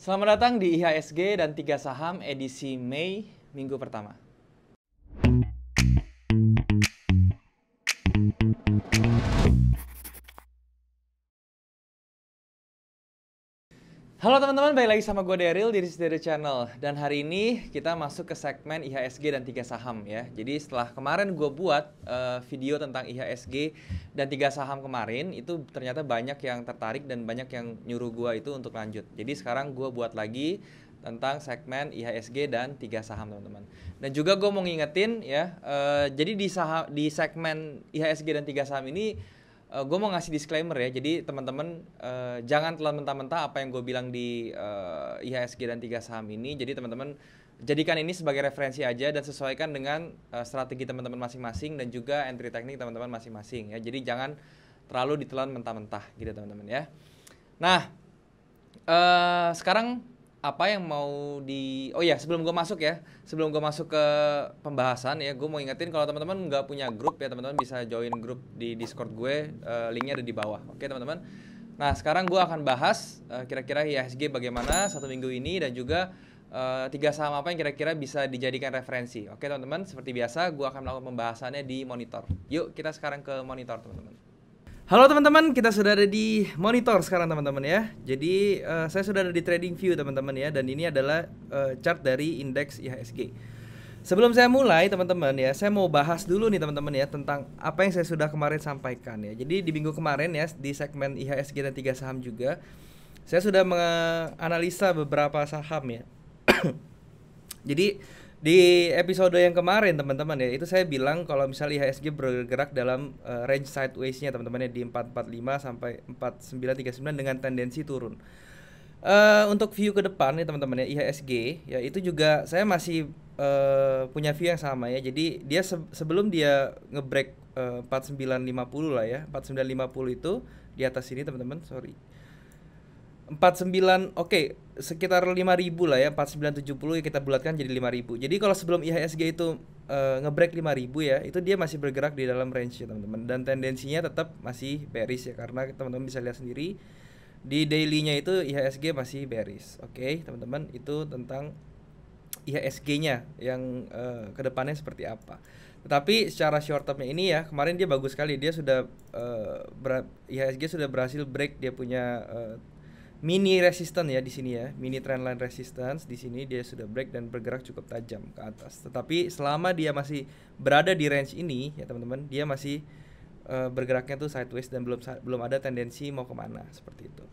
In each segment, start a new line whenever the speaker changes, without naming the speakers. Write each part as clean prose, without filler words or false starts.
Selamat datang di IHSG dan 3 saham edisi Mei minggu pertama. Halo teman-teman, balik lagi sama gue Daryl di Daryl Channel. Dan hari ini kita masuk ke segmen IHSG dan 3 saham ya. Jadi setelah kemarin gue buat video tentang IHSG dan 3 saham kemarin, itu ternyata banyak yang tertarik dan banyak yang nyuruh gue itu untuk lanjut. Jadi sekarang gue buat lagi tentang segmen IHSG dan 3 saham teman-teman. Dan juga gue mau ngingetin ya, jadi di segmen IHSG dan 3 saham ini gue mau ngasih disclaimer ya, jadi teman-teman jangan telan mentah-mentah apa yang gue bilang di IHSG dan 3 saham ini. Jadi teman-teman jadikan ini sebagai referensi aja dan sesuaikan dengan strategi teman-teman masing-masing dan juga entry teknik teman-teman masing-masing ya. Jadi jangan terlalu ditelan mentah-mentah gitu teman-teman ya. Nah, sekarang apa yang mau sebelum gue masuk ke pembahasan ya, gue mau ingetin kalau teman-teman nggak punya grup ya, teman-teman bisa join grup di Discord gue, linknya ada di bawah. Oke teman-teman. Nah sekarang gue akan bahas kira-kira IHSG bagaimana satu minggu ini dan juga 3 saham apa yang kira-kira bisa dijadikan referensi. Oke teman-teman, seperti biasa gue akan melakukan pembahasannya di monitor. Yuk kita sekarang ke monitor teman-teman. Halo teman-teman, kita sudah ada di monitor sekarang teman-teman ya. Jadi saya sudah ada di Trading View teman-teman ya, dan ini adalah chart dari indeks IHSG. Sebelum saya mulai teman-teman ya, saya mau bahas dulu nih teman-teman ya tentang apa yang saya sudah kemarin sampaikan ya. Jadi di minggu kemarin ya, di segmen IHSG dan 3 saham juga, saya sudah menganalisa beberapa saham ya. Jadi di episode yang kemarin teman-teman ya, itu saya bilang kalau misalnya IHSG bergerak dalam range sideways-nya teman-teman ya, di 445 sampai 4939 dengan tendensi turun. Untuk view ke depan nih teman-teman ya, IHSG ya itu juga saya masih punya view yang sama ya. Jadi dia sebelum dia ngebreak 4950 lah ya, 4950 itu di atas ini teman-teman, 49, oke, sekitar 5.000 lah ya, 4970 ya kita bulatkan jadi 5.000. Jadi kalau sebelum IHSG itu ngebreak 5.000 ya, itu dia masih bergerak di dalam range ya teman-teman, dan tendensinya tetap masih bearish ya, karena teman-teman bisa lihat sendiri di daily-nya itu IHSG masih bearish. Oke, teman-teman, itu tentang IHSG-nya yang kedepannya seperti apa. Tetapi secara short term-nya ini ya, kemarin dia bagus sekali, dia sudah IHSG sudah berhasil break dia punya mini resistance ya di sini ya, mini trendline resistance di sini dia sudah break dan bergerak cukup tajam ke atas. Tetapi selama dia masih berada di range ini ya teman-teman, dia masih bergeraknya tuh sideways dan belum ada tendensi mau kemana seperti itu.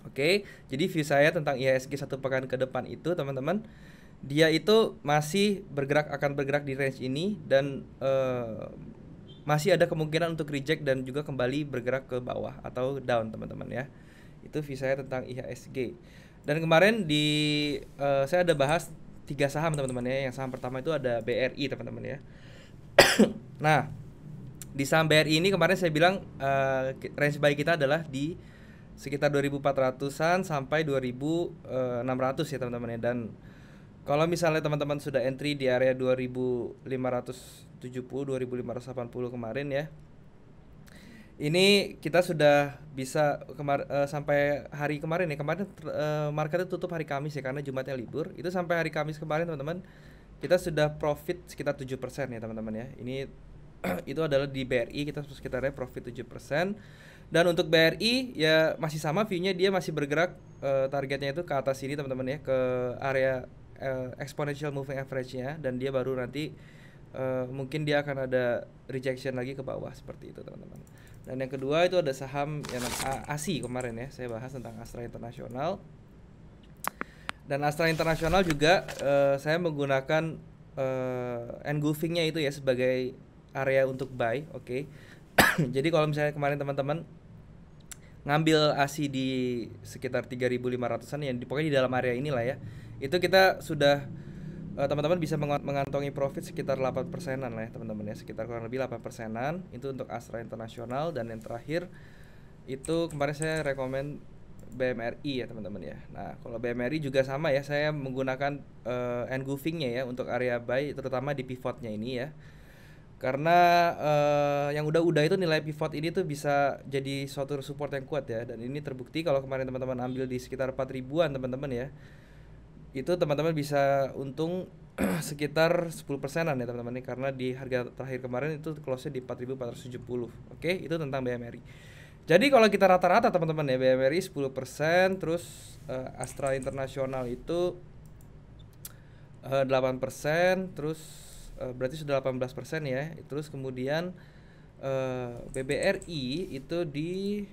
Oke, jadi view saya tentang IHSG satu pekan ke depan itu teman-teman, dia itu masih akan bergerak di range ini dan masih ada kemungkinan untuk reject dan juga kembali bergerak ke bawah atau down teman-teman ya. Itu view saya tentang IHSG. Dan kemarin saya ada bahas 3 saham teman-teman ya. Yang saham pertama itu ada BRI teman-teman ya. Nah, di saham BRI ini kemarin saya bilang range buy kita adalah di sekitar 2.400-an sampai 2.600 ya teman-teman ya. Dan kalau misalnya teman-teman sudah entry di area 2.570, 2.580 kemarin ya, ini kita sudah bisa sampai hari kemarin ya. Kemarin marketnya tutup hari Kamis ya, karena Jumatnya libur. Itu sampai hari Kamis kemarin teman-teman, kita sudah profit sekitar 7% ya teman-teman ya. Ini itu adalah di BRI, kita sekitarnya profit 7%. Dan untuk BRI ya masih sama view-nya, dia masih bergerak targetnya itu ke atas ini teman-teman ya, ke area exponential moving average-nya, dan dia baru nanti mungkin dia akan ada rejection lagi ke bawah seperti itu teman-teman. Dan yang kedua itu ada saham yang ASI kemarin ya, saya bahas tentang Astra International. Dan Astra International juga saya menggunakan engulfing-nya itu ya sebagai area untuk buy. Oke. Jadi kalau misalnya kemarin teman-teman ngambil ASI di sekitar 3.500-an ya, pokoknya di dalam area inilah ya, itu kita sudah teman-teman bisa mengantongi profit sekitar 8%-an lah ya teman-teman ya, sekitar kurang lebih 8%-an itu untuk Astra International. Dan yang terakhir itu kemarin saya rekomend BMRI ya teman-teman ya. Nah kalau BMRI juga sama ya, saya menggunakan engulfing-nya ya untuk area buy, terutama di pivotnya ini ya. Karena yang udah-udah itu nilai pivot ini tuh bisa jadi suatu support yang kuat ya, dan ini terbukti kalau kemarin teman-teman ambil di sekitar 4 ribuan teman-teman ya. Itu teman-teman bisa untung sekitar 10%-an ya teman-teman, karena di harga terakhir kemarin itu close-nya di 4.470. Oke, itu tentang BMRI. Jadi kalau kita rata-rata teman-teman ya, BMRI 10%, terus Astra Internasional itu 8%, terus berarti sudah 18% ya. Terus kemudian BBRI itu di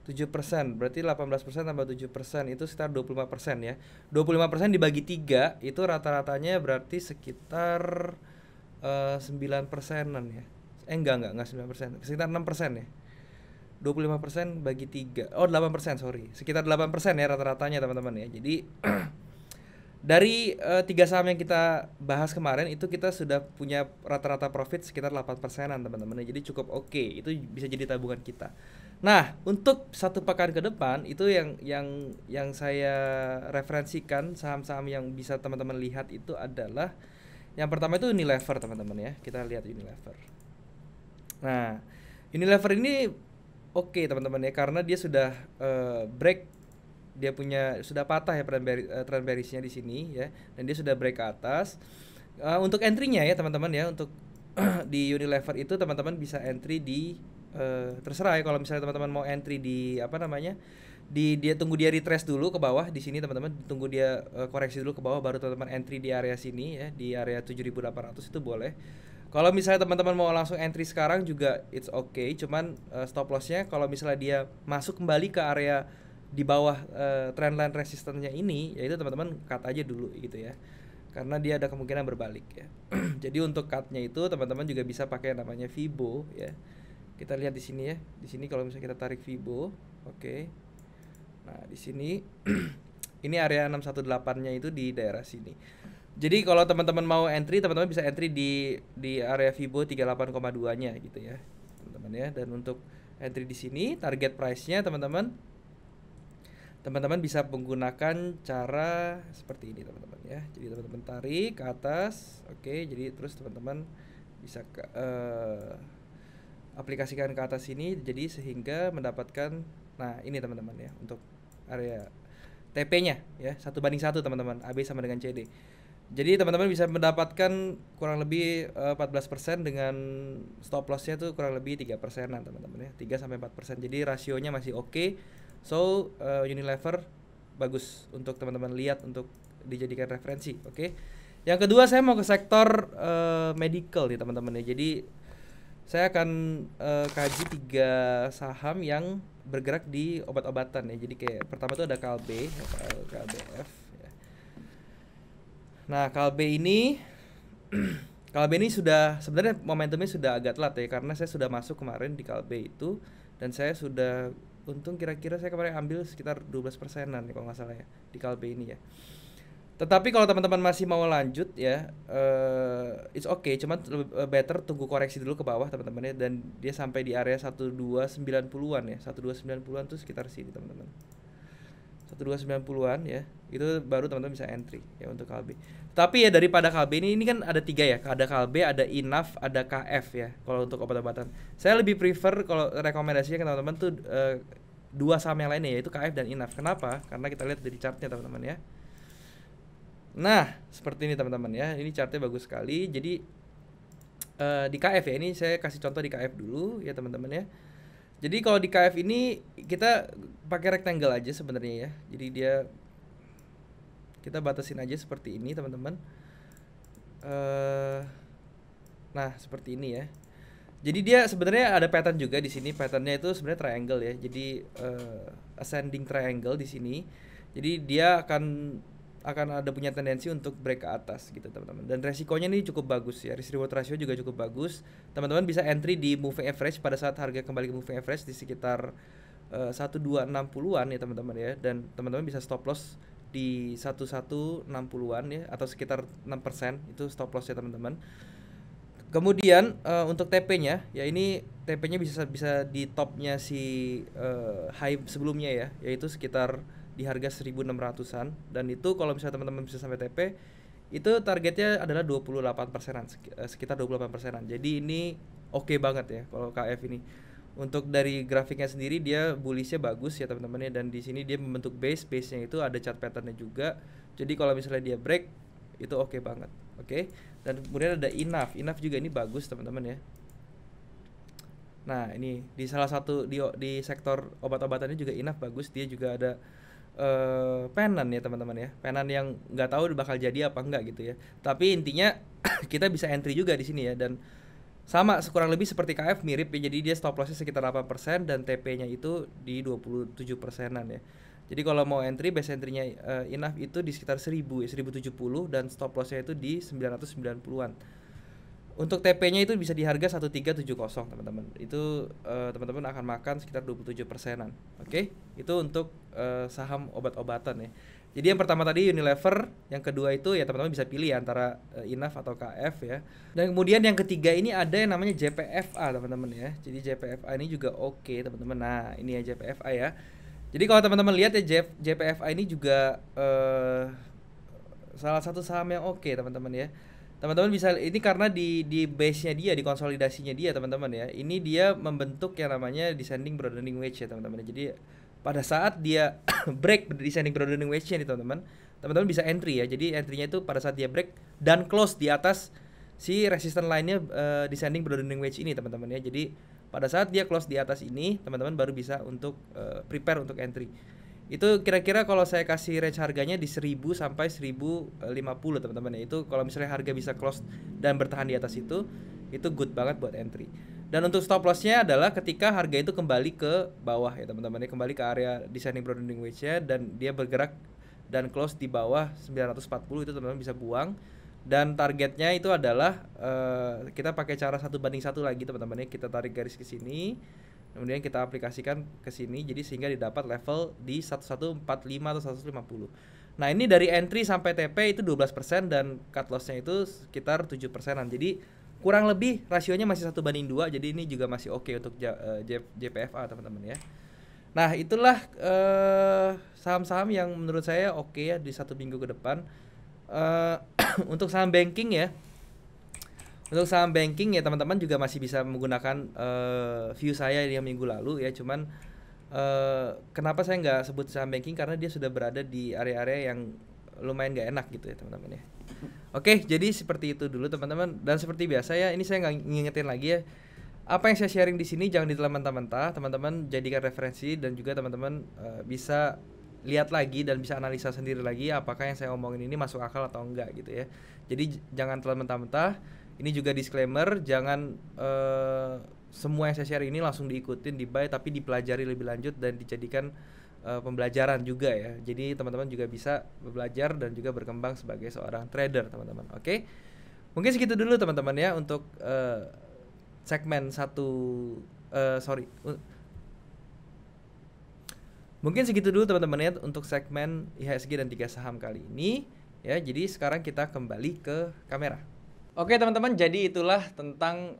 7%, berarti 18% tambah 7% itu sekitar 25% ya. 25% dibagi 3 itu rata-ratanya berarti sekitar 9%-an ya. Enggak 9%, sekitar 6% ya. 25% bagi 3. Oh, 8%, sorry. Sekitar 8% ya rata-ratanya teman-teman ya. Jadi dari 3 saham yang kita bahas kemarin itu kita sudah punya rata-rata profit sekitar 8%-an teman-teman. Jadi cukup oke. Itu bisa jadi tabungan kita. Nah, untuk 1 pekan ke depan itu yang saya referensikan saham-saham yang bisa teman-teman lihat itu adalah yang pertama itu Unilever teman-teman ya. Kita lihat Unilever. Nah, Unilever ini oke teman-teman ya, karena dia sudah break, dia punya sudah patah ya trend bearish-nya di sini ya, dan dia sudah break ke atas. Untuk entry-nya ya teman-teman ya, untuk di Unilever itu teman-teman bisa entry di terserah ya, kalau misalnya teman-teman mau entry di apa namanya, dia tunggu dia retrace dulu ke bawah di sini teman-teman, tunggu dia koreksi dulu ke bawah baru teman-teman entry di area sini ya, di area 7.800 itu boleh. Kalau misalnya teman-teman mau langsung entry sekarang juga it's okay, cuman stop lossnya kalau misalnya dia masuk kembali ke area di bawah trendline resistennya ini, yaitu teman-teman cut aja dulu gitu ya, karena dia ada kemungkinan berbalik ya. Jadi untuk cutnya itu teman-teman juga bisa pakai namanya Fibo ya. Kita lihat di sini ya. Di sini kalau misalnya kita tarik Fibo, oke. Nah, di sini ini area 618-nya itu di daerah sini. Jadi kalau teman-teman mau entry, teman-teman bisa entry di area Fibo 38,2-nya gitu ya. Teman-teman ya. Dan untuk entry di sini target price-nya teman-teman bisa menggunakan cara seperti ini teman-teman ya. Jadi teman-teman tarik ke atas, oke. Jadi terus teman-teman bisa aplikasikan ke atas sini, jadi sehingga mendapatkan, nah ini teman-teman ya, untuk area TP-nya ya 1:1 teman-teman, AB sama dengan CD. Jadi teman-teman bisa mendapatkan kurang lebih 14% dengan stop loss-nya tuh kurang lebih 3%-an teman-teman ya, 3-4%. Jadi rasionya masih oke. So Unilever bagus untuk teman-teman lihat untuk dijadikan referensi, oke. Yang kedua saya mau ke sektor medical nih teman-teman ya. Jadi saya akan kaji 3 saham yang bergerak di obat-obatan ya. Jadi kayak pertama itu ada Kalbe, KLBF ya. Nah, Kalbe ini Kalbe ini sudah sebenarnya momentumnya sudah agak telat ya, karena saya sudah masuk kemarin di Kalbe itu, dan saya sudah untung kira-kira saya kemarin ambil sekitar 12%-an ya, kalau nggak salah ya, di Kalbe ini ya. Tetapi kalau teman-teman masih mau lanjut ya, it's okay, cuman better tunggu koreksi dulu ke bawah teman-teman ya, dan dia sampai di area 1290-an ya. 1290-an tuh sekitar sini teman-teman. 1290-an ya. Itu baru teman-teman bisa entry ya untuk Kalbe. Tapi ya daripada Kalbe ini kan ada 3 ya. Ada Kalbe, ada Inaf, ada KF ya. Kalau untuk obat-obatan, saya lebih prefer kalau rekomendasinya ke teman-teman tuh 2 saham yang lainnya, yaitu KF dan Inaf. Kenapa? Karena kita lihat dari chartnya teman-teman ya. Nah, seperti ini teman-teman ya. Ini chartnya bagus sekali. Jadi di KF ya, ini saya kasih contoh di KF dulu ya teman-teman ya. Jadi kalau di KF ini kita pakai rectangle aja sebenarnya ya. Jadi kita batasin aja seperti ini teman-teman. Nah, seperti ini ya. Jadi dia sebenarnya ada pattern juga di sini. Patternnya itu sebenarnya triangle ya. Jadi ascending triangle di sini. Jadi dia akan ada punya tendensi untuk break ke atas gitu teman-teman, dan resikonya ini cukup bagus ya, risk reward ratio juga cukup bagus. Teman-teman bisa entry di moving average pada saat harga kembali ke moving average di sekitar 1260-an ya teman-teman ya, dan teman-teman bisa stop loss di 1160-an ya, atau sekitar 6% itu stop loss ya teman-teman. Kemudian untuk TP-nya ya, ini TP-nya bisa di topnya si high sebelumnya ya, yaitu sekitar di harga 1600-an, dan itu kalau misalnya teman-teman bisa sampai TP itu targetnya adalah 28%-an, sekitar 28%-an. Jadi ini oke banget ya kalau KF ini. Untuk dari grafiknya sendiri dia bullishnya bagus ya teman-teman ya, dan di sini dia membentuk base-nya itu ada chart patternnya juga. Jadi kalau misalnya dia break itu oke banget. Oke. Dan kemudian ada enough juga ini bagus teman-teman ya. Nah, ini di salah satu di sektor obat-obatannya juga enough bagus, dia juga ada penan ya teman-teman ya, penan yang nggak tahu bakal jadi apa enggak gitu ya, tapi intinya kita bisa entry juga di sini ya, dan sama kurang lebih seperti KF mirip ya, jadi dia stop lossnya sekitar 8% dan TP-nya itu di 27%-an ya. Jadi kalau mau entry, base entry-nya enough itu di sekitar 1000 ya, 1070, dan stop loss-nya itu di 990-an. Untuk TP-nya itu bisa di harga 1370 teman-teman. Itu teman-teman akan makan sekitar 27%-an. Oke? Itu untuk saham obat-obatan ya. Jadi yang pertama tadi Unilever, yang kedua itu ya teman-teman bisa pilih antara enough atau KF ya. Dan kemudian yang ketiga ini ada yang namanya JPFA teman-teman ya. Jadi JPFA ini juga oke teman-teman. Nah, ini ya JPFA ya. Jadi kalau teman-teman lihat ya, JPFA ini juga salah satu saham yang oke teman-teman ya. Teman-teman bisa, ini karena di base-nya dia, di konsolidasinya dia teman-teman ya. Ini dia membentuk yang namanya descending broadening wedge ya teman-teman. Jadi pada saat dia break descending broadening wedge-nya nih teman-teman, teman-teman bisa entry ya. Jadi entry-nya itu pada saat dia break dan close di atas si resistance line-nya descending broadening wedge ini teman-teman ya. Jadi pada saat dia close di atas ini, teman-teman baru bisa untuk prepare untuk entry. Itu kira-kira kalau saya kasih range harganya di 1000 sampai 1050 teman-teman ya. Itu kalau misalnya harga bisa close dan bertahan di atas itu good banget buat entry. Dan untuk stop loss-nya adalah ketika harga itu kembali ke bawah ya teman-teman ya, kembali ke area descending broadening wedge-nya dan dia bergerak dan close di bawah 940, itu teman-teman bisa buang. Dan targetnya itu adalah kita pakai cara 1:1 lagi teman-teman ya. Kita tarik garis ke sini, kemudian kita aplikasikan ke sini, jadi sehingga didapat level di 1145 atau 150. Nah, ini dari entry sampai TP itu 12% dan cut loss-nya itu sekitar 7%-an. Jadi kurang lebih rasionya masih 1:2, jadi ini juga masih oke untuk JPFA teman-teman ya. Nah, itulah saham-saham yang menurut saya oke ya di 1 minggu ke depan. Untuk saham banking ya. Untuk saham banking ya teman-teman juga masih bisa menggunakan view saya yang minggu lalu ya. Cuman kenapa saya nggak sebut saham banking, karena dia sudah berada di area-area yang lumayan nggak enak gitu ya teman-teman ya. Oke, jadi seperti itu dulu teman-teman. Dan seperti biasa ya, ini saya nggak ngingetin lagi ya, apa yang saya sharing di sini jangan ditelan mentah-mentah. Teman-teman jadikan referensi dan juga teman-teman bisa lihat lagi dan bisa analisa sendiri lagi apakah yang saya omongin ini masuk akal atau enggak gitu ya. Jadi jangan telan mentah-mentah. Ini juga disclaimer, jangan semua yang saya share ini langsung diikutin, di buy, tapi dipelajari lebih lanjut dan dijadikan pembelajaran juga ya. Jadi teman-teman juga bisa belajar dan juga berkembang sebagai seorang trader teman-teman. Oke. Mungkin segitu dulu teman-teman ya untuk segmen mungkin segitu dulu teman-teman ya untuk segmen IHSG dan 3 saham kali ini ya. Jadi sekarang kita kembali ke kamera. Oke teman-teman, jadi itulah tentang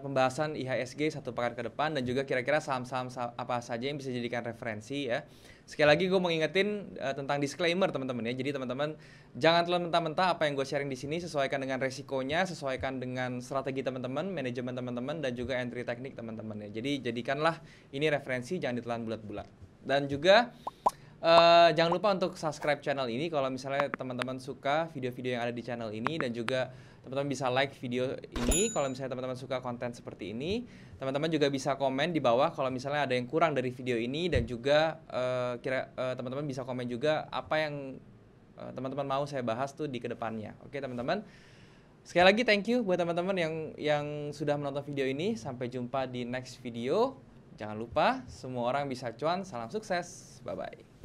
pembahasan IHSG 1 pekan ke depan dan juga kira-kira saham-saham apa saja yang bisa dijadikan referensi ya. Sekali lagi gue mau ngingetin tentang disclaimer teman-teman ya. Jadi teman-teman jangan telan mentah-mentah, apa yang gue sharing di sini sesuaikan dengan resikonya, sesuaikan dengan strategi teman-teman, manajemen teman-teman, dan juga entry teknik teman-teman ya. Jadi jadikanlah ini referensi, jangan ditelan bulat-bulat. Dan juga jangan lupa untuk subscribe channel ini kalau misalnya teman-teman suka video-video yang ada di channel ini, dan juga teman-teman bisa like video ini kalau misalnya teman-teman suka konten seperti ini. Teman-teman juga bisa komen di bawah kalau misalnya ada yang kurang dari video ini, dan juga teman-teman bisa komen juga apa yang teman-teman mau saya bahas tuh di kedepannya. Oke teman-teman, sekali lagi thank you buat teman-teman yang sudah menonton video ini. Sampai jumpa di next video. Jangan lupa semua orang bisa cuan, salam sukses, bye bye.